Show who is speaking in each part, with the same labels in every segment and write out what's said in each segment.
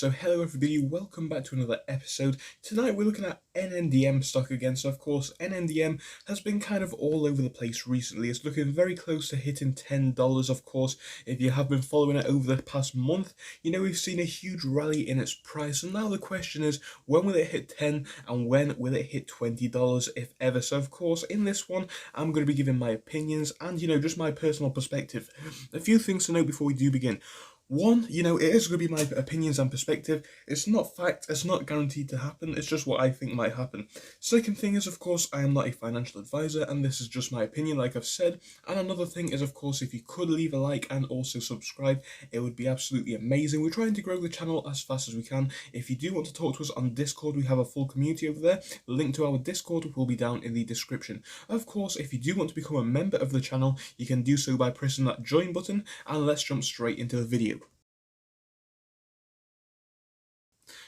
Speaker 1: So hello everybody, welcome back to another episode. Tonight we're looking at Nndm stock again. So of course Nndm has been kind of all over the place recently. It's looking very close to hitting $10 of course. If you have been following it over the past month, you know we've seen a huge rally in its price. And now the question is, when will it hit 10 and when will it hit $20 if ever? So of course in this one I'm going to be giving my opinions and just my personal perspective. A few things to note before we do begin. One, it is going to be my opinions and perspective. It's not fact, it's not guaranteed to happen, it's just what I think might happen. Second thing is, of course, I am not a financial advisor, and this is just my opinion, like I've said. And another thing is, of course, if you could leave a like and also subscribe, it would be absolutely amazing. We're trying to grow the channel as fast as we can. If you do want to talk to us on Discord, we have a full community over there. The link to our Discord will be down in the description. Of course, if you do want to become a member of the channel, you can do so by pressing that join button, and let's jump straight into the video.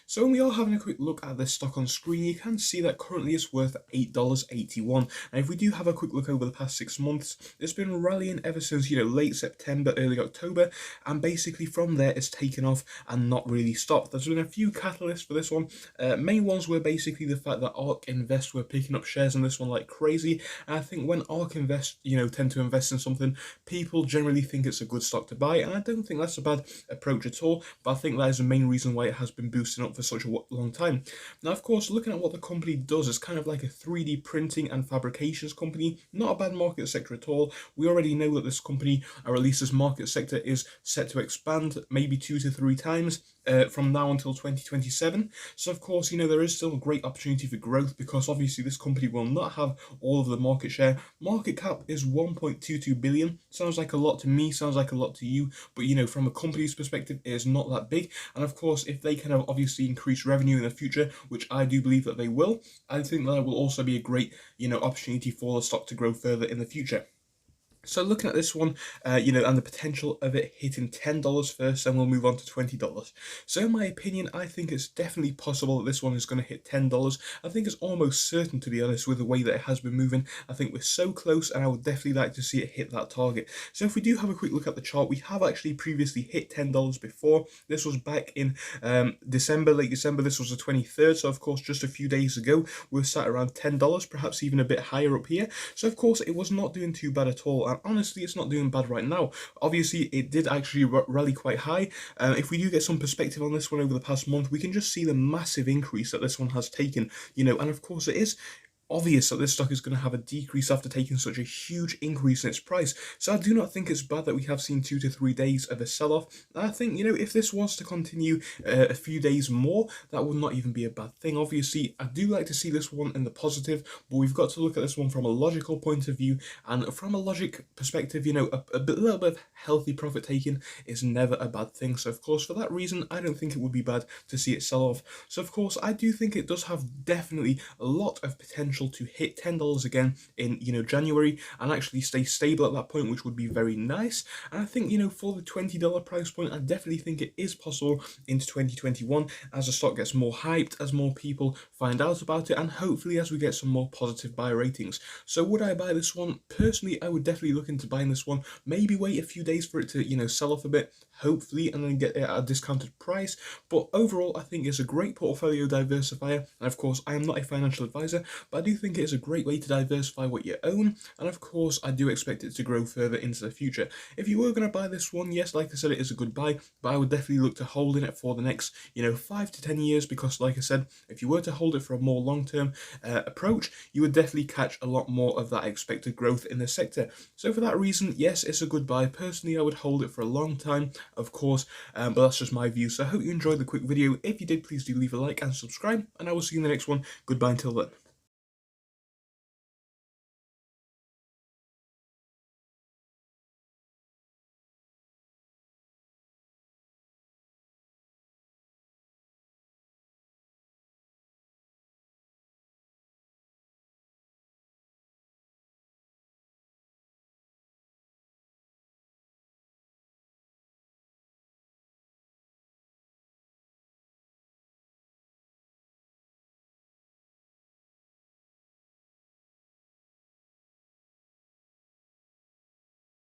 Speaker 1: So when we are having a quick look at this stock on screen, you can see that currently it's worth $8.81. And if we do have a quick look over the past 6 months, it's been rallying ever since, late September, early October, and basically from there it's taken off and not really stopped. There's been a few catalysts for this one. Main ones were basically the fact that ARK Invest were picking up shares in this one like crazy. And I think when ARK Invest, tend to invest in something, people generally think it's a good stock to buy, and I don't think that's a bad approach at all, but I think that is the main reason why it has been boosting up for such a long time. Now, of course, looking at what the company does, it's kind of like a 3D printing and fabrications company. Not a bad market sector at all. We already know that this company, or at least this market sector, is set to expand maybe 2 to 3 times from now until 2027. So of course, there is still a great opportunity for growth, because obviously this company will not have all of the market share. Market cap is 1.22 billion. Sounds like a lot to me, sounds like a lot to you, but from a company's perspective, it is not that big. And of course, if they can have obviously increase revenue in the future, which I do believe that they will, I think that will also be a great opportunity for the stock to grow further in the future. So looking at this one, and the potential of it hitting $10 first, then we'll move on to $20. So in my opinion, I think it's definitely possible that this one is going to hit $10. I think it's almost certain, to be honest, with the way that it has been moving. I think we're so close, and I would definitely like to see it hit that target. So if we do have a quick look at the chart, we have actually previously hit $10 before. This was back in December, late December. This was the 23rd, so of course just a few days ago we were sat around $10, perhaps even a bit higher up here. So of course it was not doing too bad at all. Honestly, it's not doing bad right now. Obviously, it did actually rally quite high. If we do get some perspective on this one over the past month, we can just see the massive increase that this one has taken, and of course it is obvious that this stock is going to have a decrease after taking such a huge increase in its price. So I do not think it's bad that we have seen 2 to 3 days of a sell-off. I think, if this was to continue a few days more, that would not even be a bad thing. Obviously, I do like to see this one in the positive, but we've got to look at this one from a logical point of view, and from a logic perspective, a little bit of healthy profit taking is never a bad thing. So of course, for that reason, I don't think it would be bad to see it sell off. So of course, I do think it does have definitely a lot of potential to hit $10 again in January and actually stay stable at that point, which would be very nice. And I think for the $20 price point, I definitely think it is possible into 2021 as the stock gets more hyped, as more people find out about it, and hopefully as we get some more positive buy ratings. So would I buy this one? Personally, I would definitely look into buying this one. Maybe wait a few days for it to sell off a bit, hopefully, and then get it at a discounted price. But overall, I think it's a great portfolio diversifier. And of course, I am not a financial advisor, but I do think it is a great way to diversify what you own, and of course I do expect it to grow further into the future. If you were going to buy this one, yes, like I said, it is a good buy, but I would definitely look to hold in it for the next 5 to 10 years, because like I said, if you were to hold it for a more long-term approach, you would definitely catch a lot more of that expected growth in the sector. So for that reason, yes, it's a good buy. Personally, I would hold it for a long time, of course, but that's just my view. So I hope you enjoyed the quick video. If you did, please do leave a like and subscribe, and I will see you in the next one. Goodbye until then.